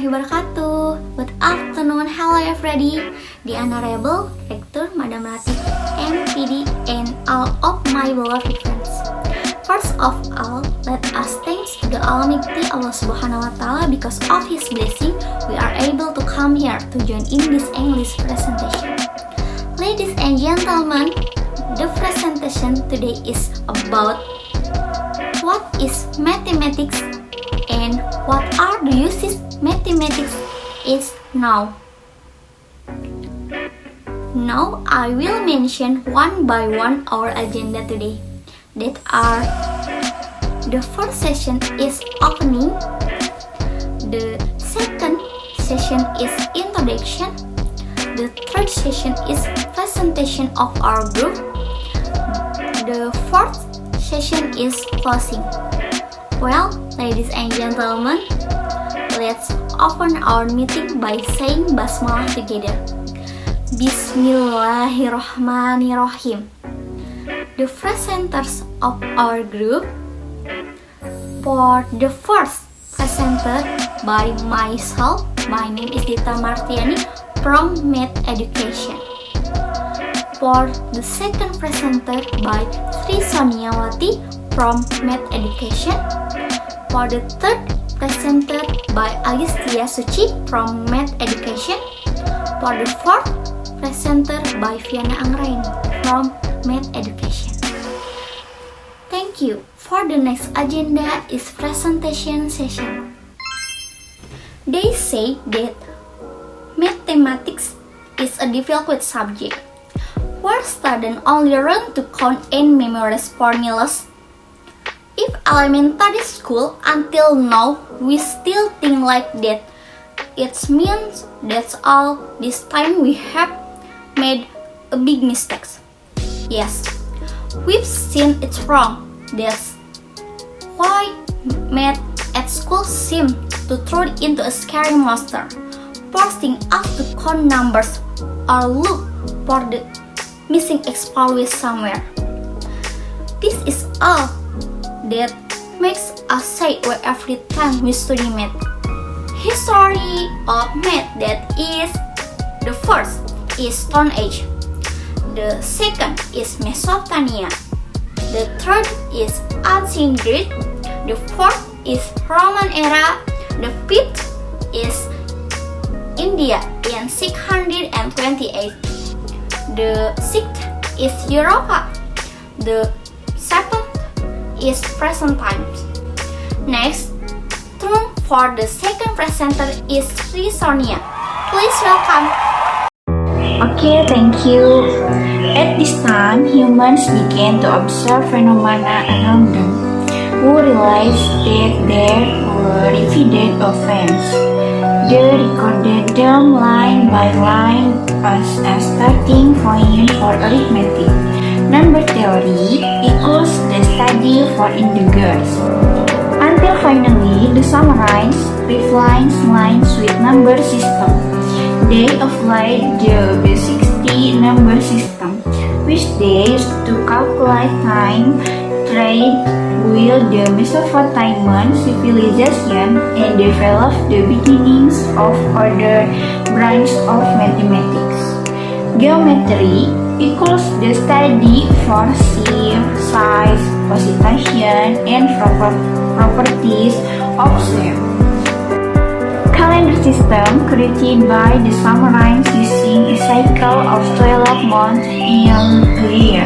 warahmatullahi wabarakatuh. Good afternoon, hello everybody. The Honorable Rector, Madam Ratih, MPD, and all of my beloved friends. First of all, let us thanks to the Almighty Allah Subhanahu wa Ta'ala because of His blessing, we are able to come here to join in this English presentation. Ladies and gentlemen, the presentation today is about what is mathematics and what are the uses mathematics is now. Now I will mention one by one our agenda today. That are the first session is opening, the second session is introduction, the third session is presentation of our group, the fourth session is closing. Well, ladies and gentlemen, let's open our meeting by saying Basmalah together. Bismillahirrahmanirrahim. The presenters of our group. For the first presenter by myself, my name is Dita Martiani from Math Education. For the second presenter by Sri Soniawati from Math Education. For the third presenter by Alistia Suci from Math Education. For the fourth presenter by Viana Anggraini from Math Education. Thank you. For the next agenda is presentation session. They say that mathematics is a difficult subject where students only learn to count and memorize formulas. If elementary school until now we still think like that, it means that's all this time we have made a big mistakes. Yes, we've seen it's wrong. That's why math at school seems to turn into a scary monster, forcing us to count numbers or look for the missing always somewhere. This is all that makes us say every time we study math. History of math, that is, the first is Stone Age, the second is Mesopotamia, the third is Ancient Greek, the fourth is Roman era, the fifth is India in 628, the sixth is Europa, the seventh is present times. Next, turn for the second presenter is Sri Sonia. Please welcome. Okay, thank you. At this time, humans began to observe phenomena around them, who realized that there were repeated events. They recorded them line by line as a starting point for arithmetic. Number theory equals the study for integers. Until finally, the summarized refines lines with number system. They applied the B60 number system, which they used to calculate time, trade with the Mesopotamian civilization and developed the beginnings of other branches of mathematics. Geometry equals the study for shape, size, position, and properties of shape. Calendar system created by the Sumerians using a cycle of 12 months in a year.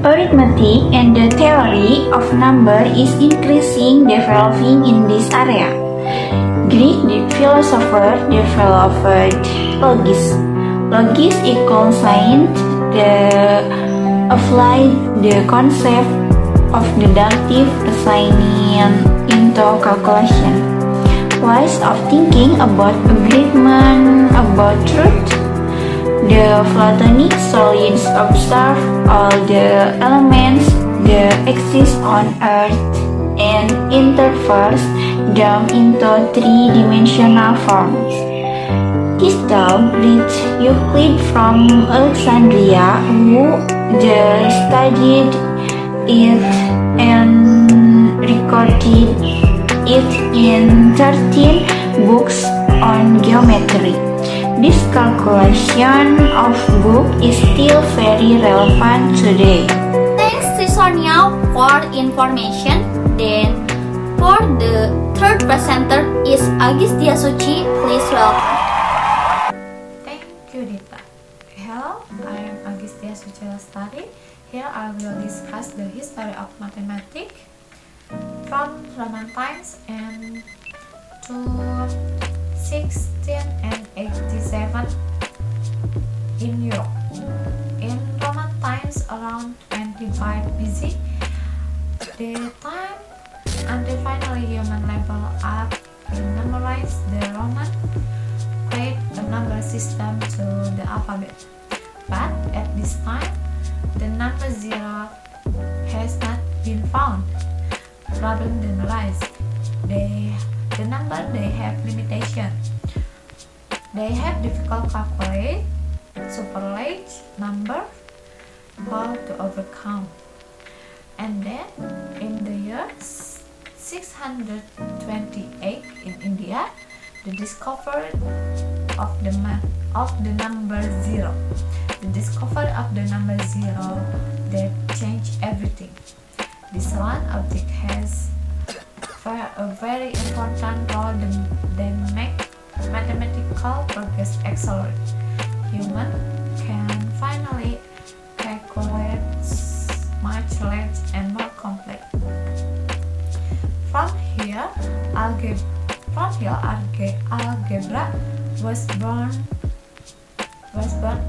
Arithmetic and the theory of number is increasing developing in this area. Greek philosopher developed logis. Logis equals science that applied the concept of deductive reasoning into calculation. Ways of thinking about agreement, about truth. The Platonic solids observe all the elements that exist on Earth and interpret them into three-dimensional forms. His dog reached Euclid from Alexandria, who studied it and recorded it in 13 books on geometry. This calculation of book is still very relevant today. Thanks to Sonia for information. Then for the third presenter is Agis Diasuci. Please welcome. Thank you, Dita. Hello, I am Agis Diasuci Lestari. Here I will discuss the history of mathematics from Roman times and to 1687 in Europe. In Roman times around 25 BC, the time until finally human level up and memorize the Roman create a number system to the alphabet. But at this time, the number 0 has not been found. Problem then arise. The number they have limitation. They have difficult calculate super large number how to overcome. And then in the year 628 in India, the discovery of the number 0. The discovery of the number 0 that changed everything. This one object has a very important role that make mathematical progress accelerate. Human can finally calculate much large and more complex. From here, algebra was born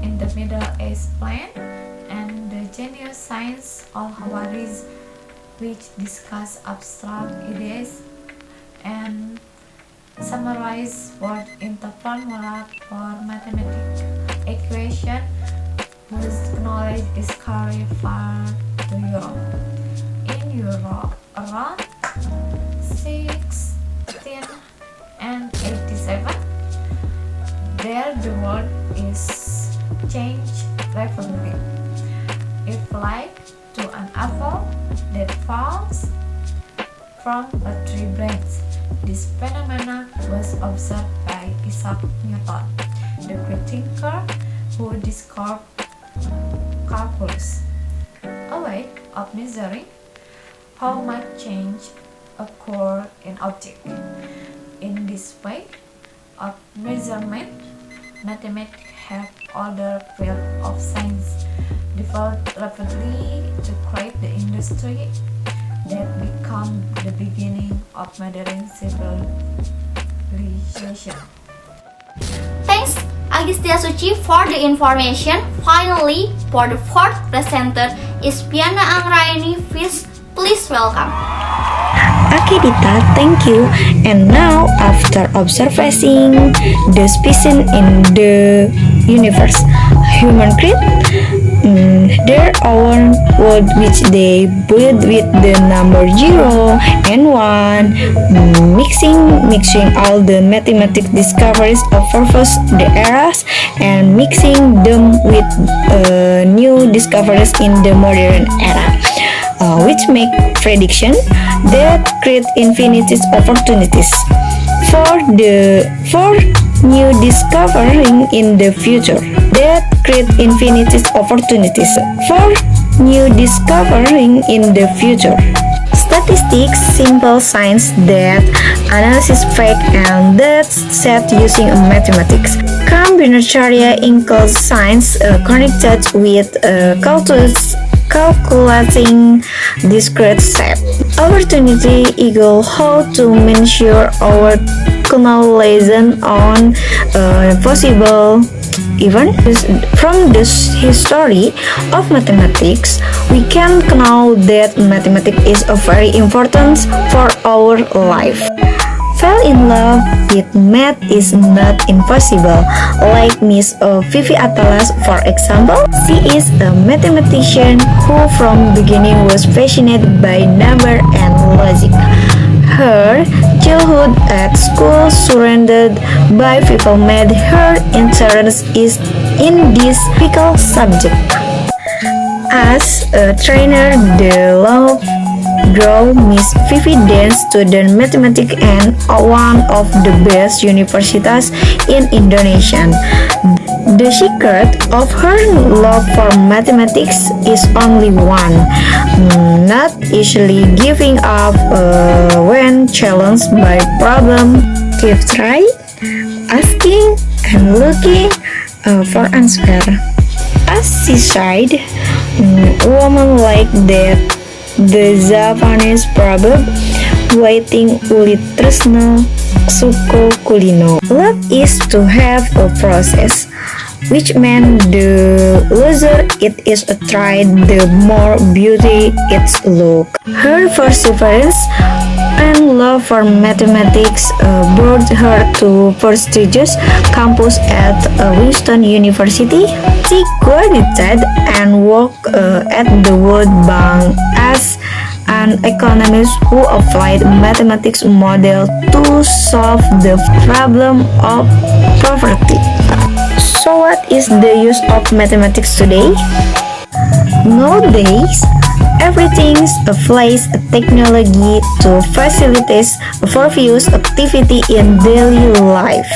in the Middle Age plan, and the genius science Al-Khawarizmi, which discuss abstract ideas and summarize words into formula for mathematical equation, whose knowledge is carried far to Europe. In Europe, around 1687, there the world is changed rapidly. If like to an apple that falls from a tree branch. This phenomenon was observed by Isaac Newton, the great thinker who discovered calculus, a way of measuring how much change occurs in object. In this way of measurement, mathematics have other fields of science developed rapidly to create the industry that become the beginning of modern civilization. Thanks Agis Diasuci for the information. Finally, for the fourth presenter is Piana Anggraini. Please welcome. Okay, Dita, thank you. And now, after observing the species in the universe, human create their own world which they build with the number 0 and 1, mixing all the mathematical discoveries of previous the eras and mixing them with new discoveries in the modern era. Which make prediction that create infinities opportunities for new discovering in the future. That create infinities opportunities for new discovering in the future. Statistics, simple science that analysis fact and that's set using mathematics. Combinatorial includes science connected with calculating discrete shape. Opportunity equal how to measure our knowledge on possible event. From the history of mathematics, we can know that mathematics is very important for our life. Fall in love with math is not impossible, like Miss Vivi Atalas, for example. She is a mathematician who from beginning was fascinated by number and logic. Her childhood at school surrounded by people made her interest in this difficult subject. As a trainer, the love draw Miss Vivi dance student mathematics and one of the best universities in Indonesia. The secret of her love for mathematics is only one: not easily giving up when challenged by problem. Keep trying, asking, and looking for answer. As she said, woman like that, the Japanese proverb, waiting uli tresno, suko kulino. Love is to have a process, which means the longer it is tried, the more beauty its look. Her perseverance and love for mathematics brought her to prestigious campus at Winston University. She graduated and worked at the World Bank as an economist who applied mathematics model to solve the problem of poverty. So what is the use of mathematics today? Nowadays, everything's applies technology to facilitate various activity in daily life.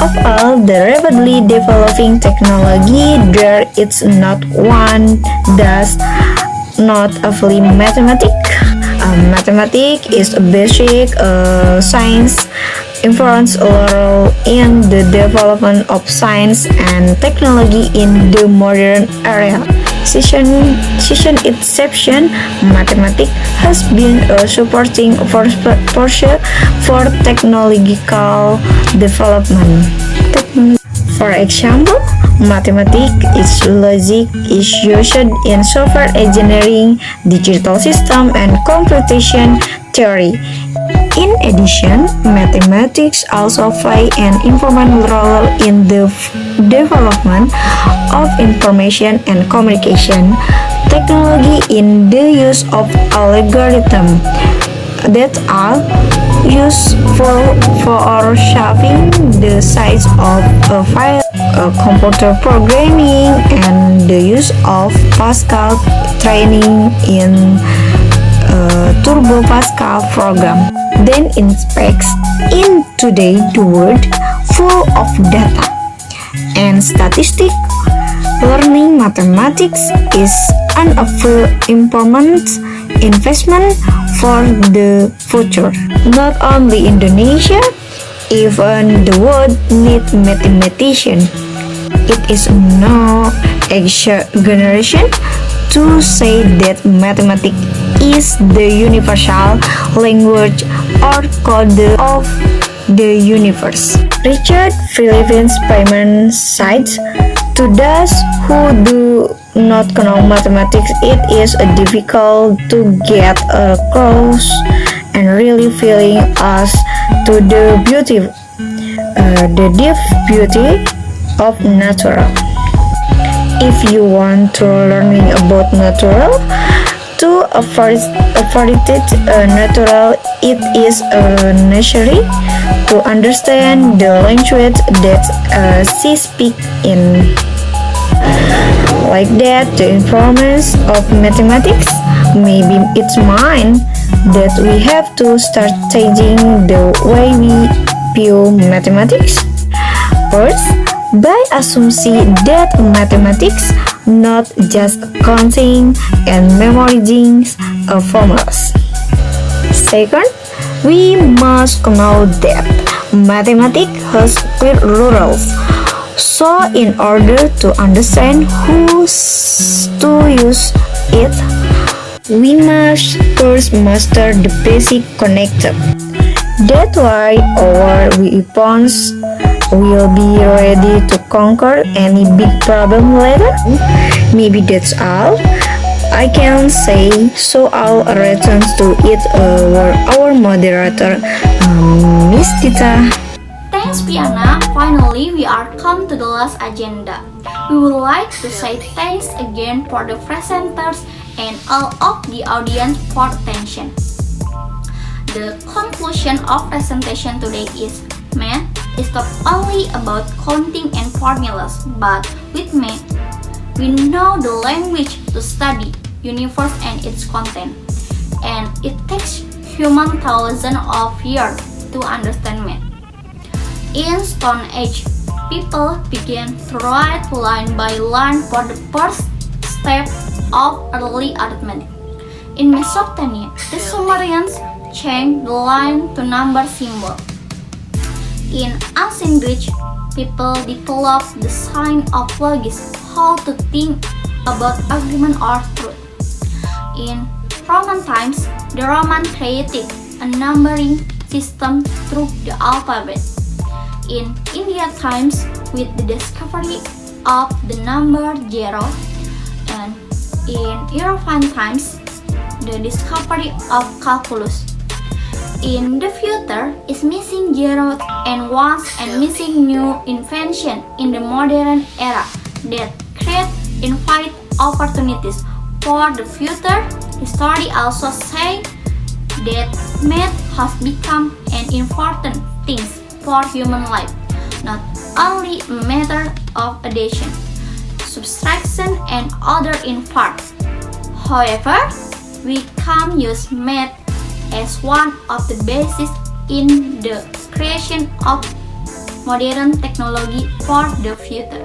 Of all the rapidly developing technology, there is not one that's not only mathematics. Mathematics is a basic science influence role in the development of science and technology in the modern era. Since inception, mathematics has been a supporting force for technological development. For example, mathematics logic is used in software engineering, digital system, and computation theory. In addition, mathematics also play an important role in the development of information and communication technology in the use of algorithms that are used for shaping the size of a file, computer programming, and the use of Pascal training in Turbo Pascal program. Then in specs, in today the world full of data and statistics, learning mathematics is an important investment for the future. Not only Indonesia, even the world needs mathematicians. It is no exaggeration to say that mathematics is the universal language or code of the universe. Richard Philippines Payman cites, to those who do not know mathematics, it is difficult to get across and really feeling us to the beauty, the deep beauty of natural. If you want to learning about natural, to avoid natural, it is necessary to understand the language that she speaks in. Like that, the importance of mathematics, maybe it's mine that we have to start changing the way we view mathematics. First, by assuming that mathematics not just counting and memorizing formulas. Second, we must know that mathematics has clear rules. So in order to understand who to use it, we must first master the basic concept. That's why our weapons will be ready to conquer any big problem later. Maybe that's all I can say, so I'll return to it our moderator, Miss Tita. Thanks, Piana. Finally, we are come to the last agenda. We would like to say thanks again for the presenters and all of the audience for attention. The conclusion of presentation today is math is not only about counting and formulas, but with math, we know the language to study, universe and its content, and it takes human thousands of years to understand math. In Stone Age, people began to write line by line for the first step of early arithmetic. In Mesopotamia, the Sumerians changed the line to number symbol. In ancient Greece, people developed the science of logic, how to think about argument or truth. In Roman times, the Romans created a numbering system through the alphabet. In India times, with the discovery of the number zero, and in European times, the discovery of calculus. In the future is missing zeros and ones and missing new invention in the modern era that create infinite opportunities for the future. History also say that math has become an important thing for human life, not only a matter of addition, subtraction, and other in part. However, we can use math as one of the bases in the creation of modern technology for the future.